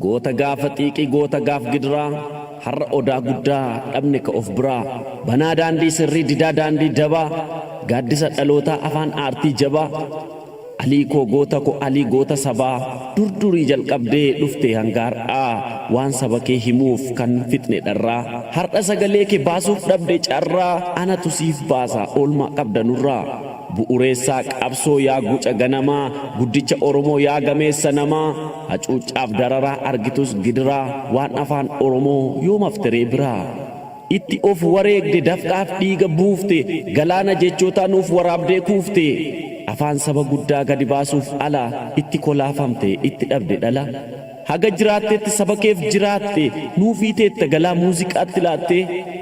Goota gaafa xiiqii goota gaaf gidiraa har'a odaa guddaa dhabne ka of biraa banaa daandii sirrii didaa daandii dabaa gaaddisa dhalootaa afaan aartii jabaa alii koo goota ko alii goota sabaa durdurii jalqabdee dhufte hangaar'aa waan saba kee himuuf kan fitne dharraa har'a sagalee kee baasuuf dhabde carraa anatu siif baasa oolmaa qabda nurraa bu'uureessaa qabsoo yaa guca ganamaa guddicha Oromoo yaa gameessa namaa hacuuccaaf dararaa argitus gidiraa waan afaan Oromoo yoom afteree biraa itti of wareegde dafqaaf dhiiga buufte galaana jechootaa nuuf waraabdee kuufte afaan saba guddaa gadi baasuuf ala itti kolaafamte itti dhabde dhala haga jiraatteetti saba keef jiraatte nuufiiteetta galaa muuziqaatti laatte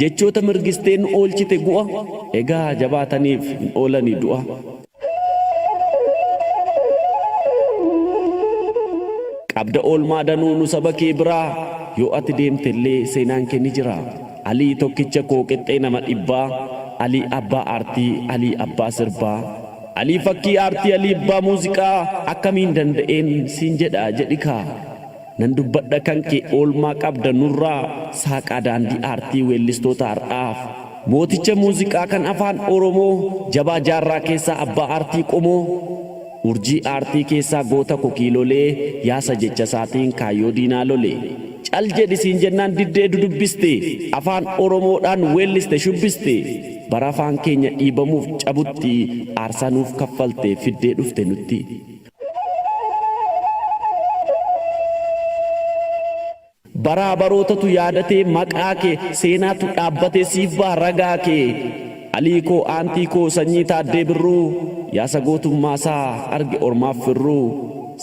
jechoota mirgistee nu oolchite gu'a egaa jabaataniif hin oolanii du'a. Qabda oolmaa danuu nu saba kee biraa yoo ati deemtellee seenaan kee ni jira alii tokkicha koo qixxee nama dhibbaa alii abbaa aartii alii abbaa sirbaa alii fakkii aartii alii abbaa muuziqaa akkamiin danda'een siin jedha jedhikaa nan dubbadha kan kee oolmaa qabda nurraa saaqaa daandii aartii weellistoota har'aaf mooticha muuziqaa kan afaan Oromoo jabaa jaarraa keessaa abbaa aartii qomoo urjii aartii keessaa goota kokiilolee yaasa jecha isaatiin kaayyoo diinaa lolee cal jedhi siin jennaan diddee dudubbiste afaan Oromoodhaan weelliste shubbiste bara afaan keenya dhiibamuuf cabutti aarsaa nuuf kaffalte fiddee dhufte nutti. Baraa barootatu yaadatee maqaa kee seenaatu dhaabbatee siif baha ragaa kee alii koo aantii koo sanyii taaddee birruu yaasa gootummaasaa arge ormaaf firruu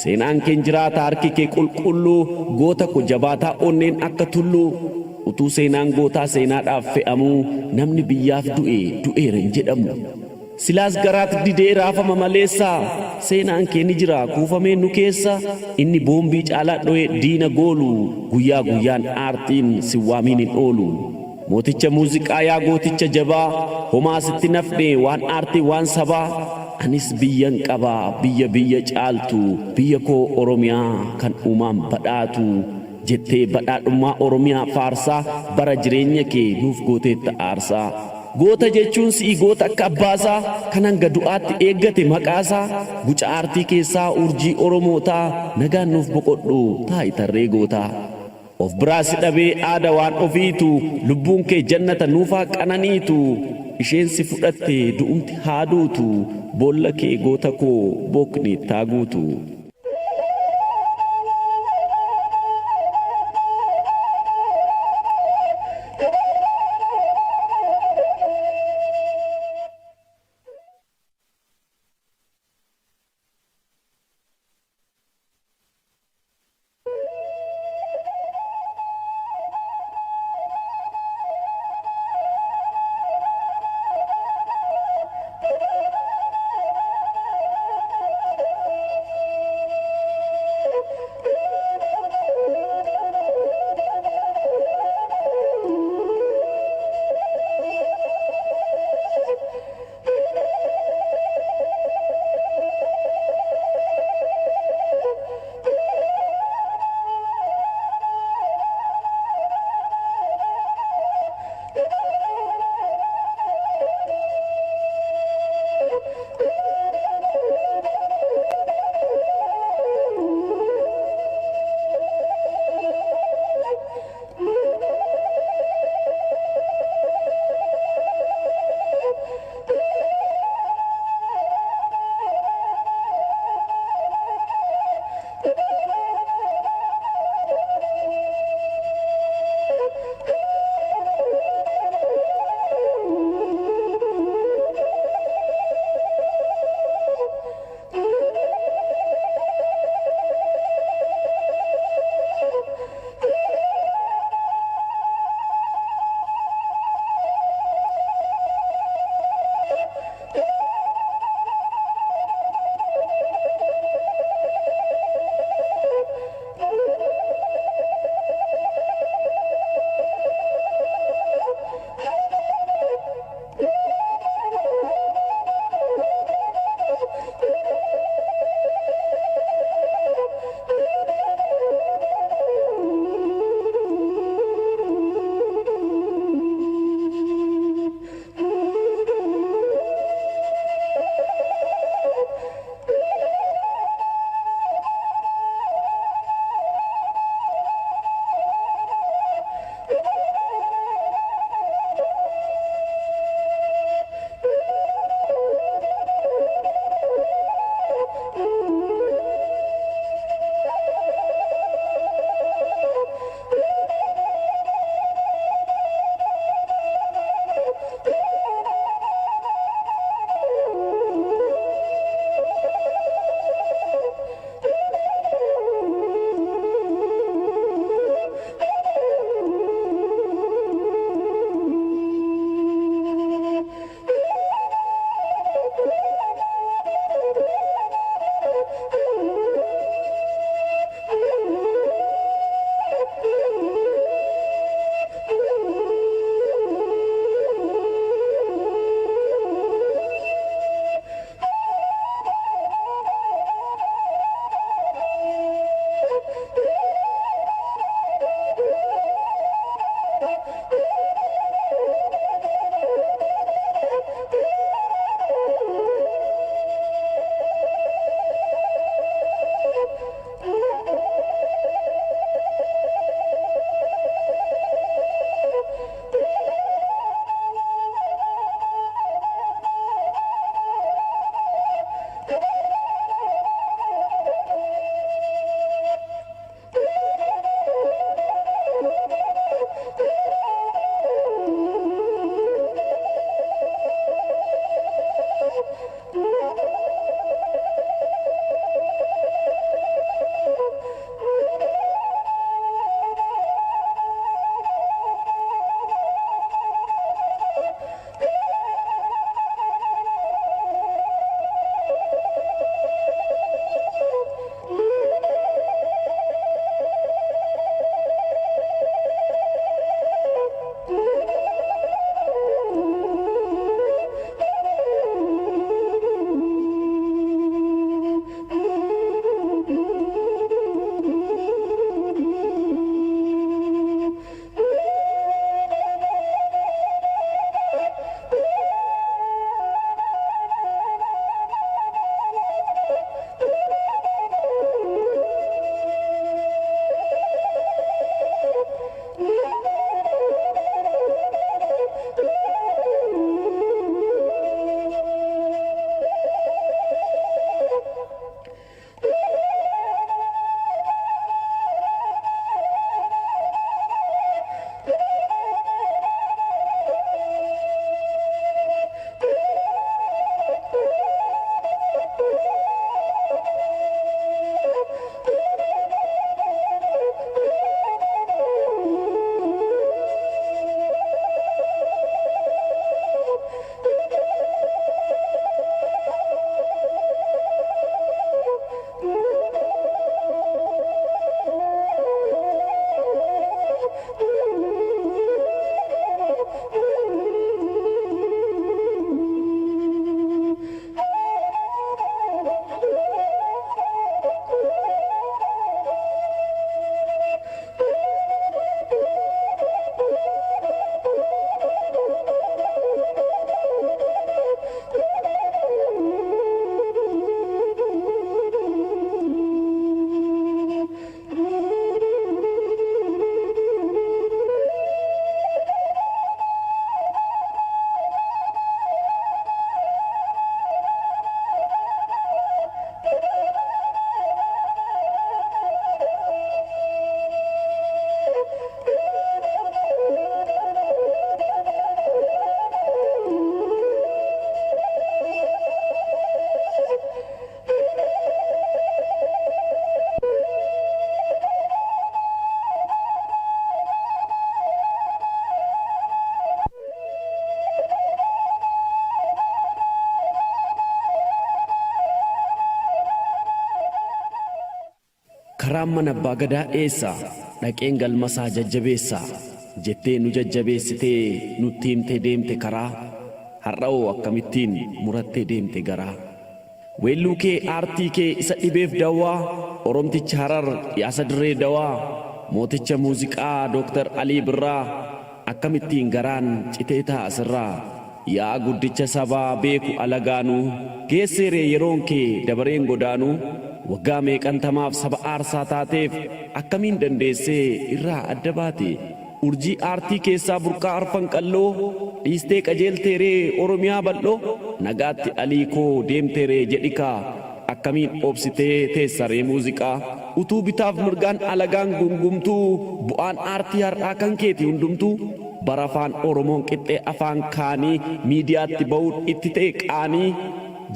seenaan keen jiraata harki kee qulqulluu goota ko jabaataa onneen akka tulluu utuu seenaan gootaa seenaadhaaf fe'amuu namni biyyaaf du'eera hin jedhamu silaas garaat didee raafama maleessaa seenaan kee ni jira kuufamee nu keessa inni boombii caalaa dho'ee diina goolu guyyaa guyyaan aartiin si waamiin hin oolu mooticha muuziqaa yaa gooticha jabaa homaa sitti nafne waan aartii waan sabaa anis biyyan qabaa biyya caaltu biyya koo Oromiyaa kan uumaan badhaatu jettee badhaadhummaa Oromiyaa faarsaa bara jireenya kee nuuf gooteetta aarsaa goota jechuun si'i goota akka abbaasaa kan hanga du'aatti eeggate maqaasaa guca aartii keessaa urjii Oromootaa nagaan nuuf boqodhu taa'i tarree gootaa of biraa si dhabee aada waan ofiitu lubbuun kee jannata nuufaa qananiitu isheen si fudhatte du'umti haaduutu boolla kee goota koo bookni taaguutu. karaan mana abbaa gadaa eessa dhaqeen galmasaa jajjabeessa jettee nu jajjabeessitee nutti himtee deemte karaa har'aoo akkamittiin murattee deemte garaa weelluu kee aartii kee isa dhibeef dawaa oromticha harar yaasa dirree dawaa mooticha muuziqaa Dooktar Alii Birraa akkamittiin garaan citee ta'a asirraa yaa guddicha sabaa beeku alagaanuu geesseeree yeroon kee dabareen godaanuu waggaa meeqantamaaf saba aarsaa taateef akkamiin dandeessee irraa adda baate urjii aartii keessaa burqaa arfan qalloo dhiistee qajeelteeree oromiyaa bal'oo nagaatti alii koo deemteeree jedhikaa akkamiin obsitee teessaree muuziqaa utuu bitaaf mirgaan alagaan gungumtuu bu'aan aartii har'aa kan keeti hundumtuu bara afaan oromoon qixxee afaan kaanii miidiyaatti ba'uun itti ta'e qaanii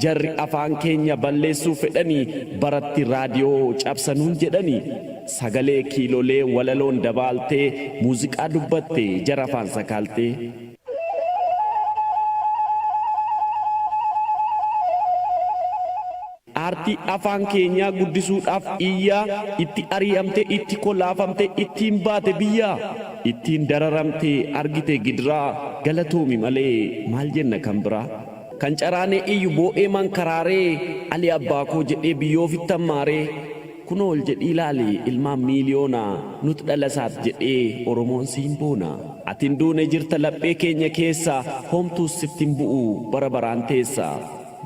jarri afaan keenya balleessuu fedhanii baratti raadiyoo cabsanuun jedhanii sagalee kiilolee walaloon dabaaltee muuziqaa dubbatte jara afaan sakaaltee aartii afaan keenyaa guddisuudhaaf iyyaa itti ari'amte itti kolaafamte ittiin baate biyyaa ittiin dararamte argite gidiraa galatoomi malee maal jenna kan biraa kan caraanee iyyu boo'ee man karaaree Ali abbaa koo jedhee biyyoofitti ammaaree kunoo ol jedhii ilaali ilmaan miiliyoonaa nuti dhalasaat jedhee oromoon siin boona atin duune jirta laphee keenya keessaa homtuus siftin bu'u bara baraan teessaa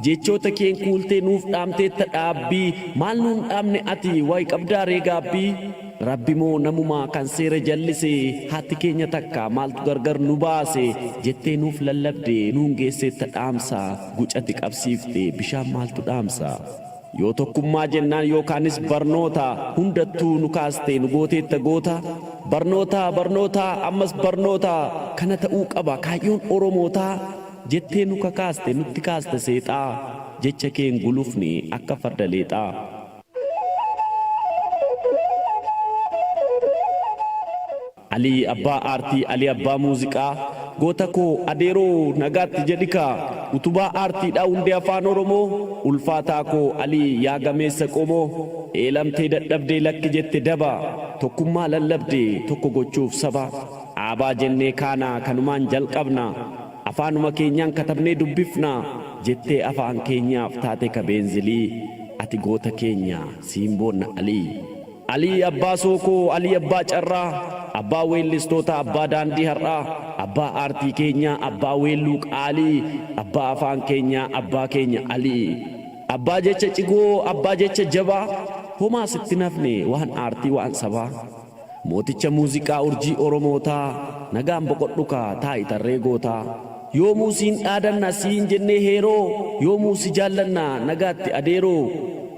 jechoota keen kuultee nuuf dhaamteetta dhaabbii maal nuun dhaamne ati wayi qabdaa reegaabbii rabbi moo namumaa kan seera jallise haati keenya takka maaltu gargar nu baase jettee nuuf lallabde nuun geesseetta dhaamsaa gucati qabsiifte bishaan maaltu dhaamsaa yoo tokkummaa jennaan yookaanis barnoota hundattuu nu kaaste nu gooteetta goota barnoota ammas barnoota kana ta'uu qaba kaayyoon oromootaa jettee nu kakaaste nutti kaaste seexaa jecha keen gulufni akka farda leexaa Ali abbaa aartii Ali abbaa muuziqaa goota koo adeeroo nagaatti jedhikaa utubaa aartiidhaa hundee afaan oromoo ulfaataa koo Ali yaa gameessa qomoo eelamtee dadhabdee lakki jette daba tokkummaa lallabdee tokko gochuuf saba aabaa jennee kaanaa kanumaan jalqabna afaanuma keenyaan katabnee dubbifna jettee afaan keenyaaf taate kabeenzilii ati goota keenya siimboonna Ali abbaa sookoo Ali abbaa carraa abbaa weellistoota abbaa daandii har'aa abbaa aartii keenyaa abbaa weelluu qaalii abbaa afaan keenyaa abbaa keenya Ali abbaa jecha cigoo abbaa jecha jabaa homaa sitti nafne waan aartii waan sabaa mooticha muuziqaa urjii oromootaa nagaan boqodhukaa taa'i tarree gootaa yoomuu siin dhaadanna siin jennee heeroo yoomuu si jaallanna nagaatti adeeroo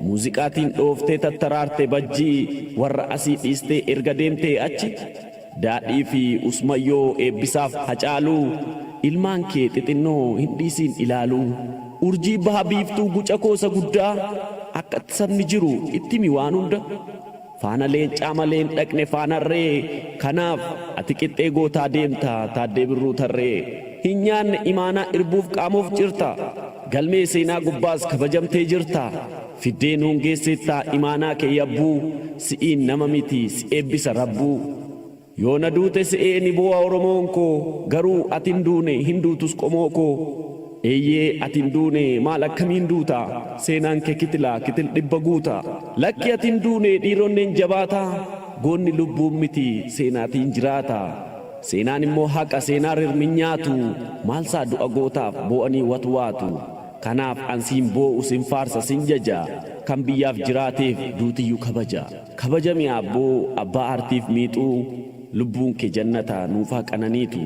muuziqaatiin dhooftee tattaraarte bajjii warra asii dhiistee erga deemtee achi daadhii fi usmayyoo eebbisaaf hacaaluu ilmaan kee xixinnoo hin dhiisiin ilaaluu urjii baha biiftuu guca koosa guddaa akka sabni jiru ittimi waan hunda faana leencaa maleen dhaqne faanarree kanaaf ati qixxee gootaa deemta taaddee birruu tarree hin nyaanne imaanaa irbuuf qaamuuf jirta galmee seenaa gubbaas kabajamtee jirta fiddeen hungeesseettaa imaanaa kee yabbuu si'iin nama miti si eebbisa rabbuu yoona duute si'ee ni boo'a oromoon koo garuu atin duune hin duutus qomoo koo eeyyee atin duune maal akkamiin duuta seenaan kee kitil dhibba guuta lakki atin duune dhiironneen jabaataa goonni lubbuun miti seenaatiin jiraata seenaan immoo haqa seenaa rirmin nyaatu maalsaa du'a gootaaf boo'anii watwaatu kanaaf ansiin boo'u sin faarsa sin jaja kan biyyaaf jiraateef duutiyyuu kabajami abboo abbaa aartiif miixuu lubbuun kee jannata nuufaa qananiitu